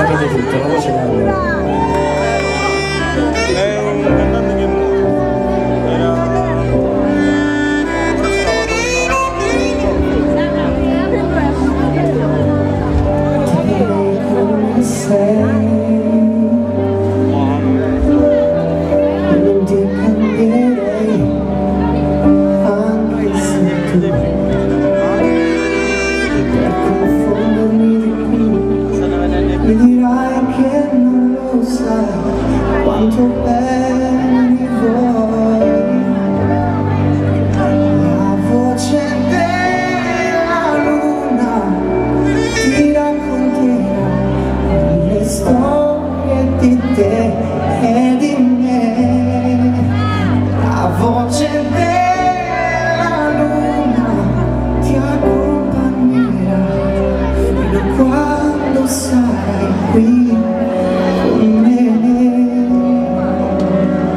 sapete tutto, la voce da è un cantante che è muto. Non ti cambierei anche se tu per confondermi di più mi dirai che non lo sai quanto bene mi vuoi. La voce della luna ti racconterà le storie di te e di me. La voce della luna ti accompagnerà fino a quando sarai qui con me.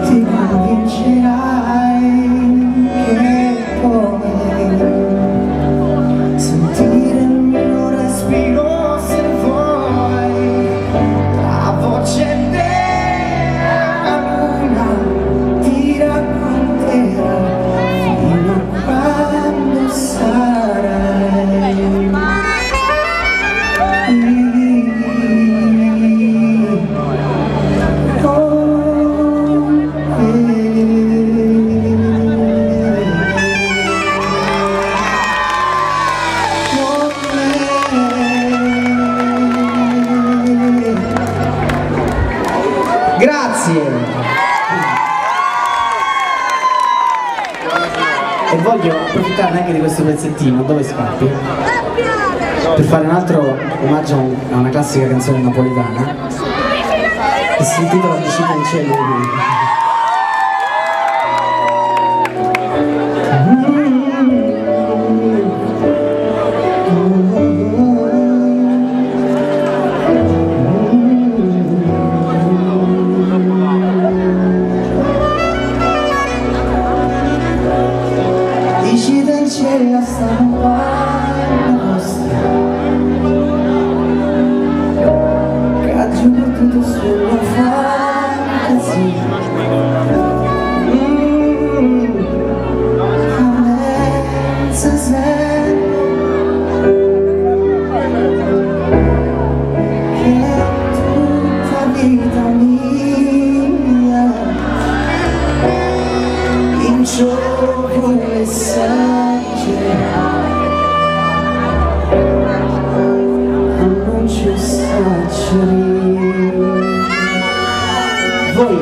Ti convincerai che puoi sentire il mio respiro se vuoi. La voce della luna ti racconterà fino a quando sarai Grazie! E voglio approfittare anche di questo pezzettino, dove scappi, per fare un altro omaggio a una classica canzone napoletana che si intitola Vicino in cielo. C'è la stampa nostra che ha giù tutto sulla fantasia. Mezza sera che è tutta vita mia in gioco e non ci voi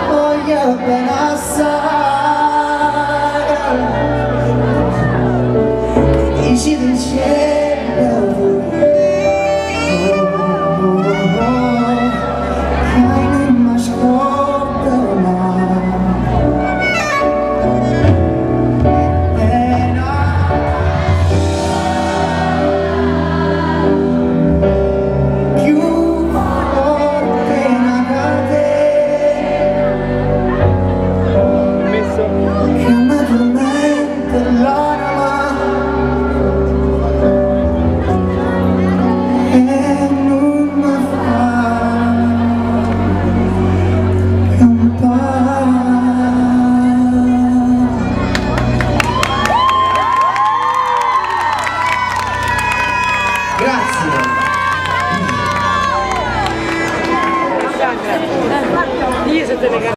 voglio ben assai dici del cielo Grazie.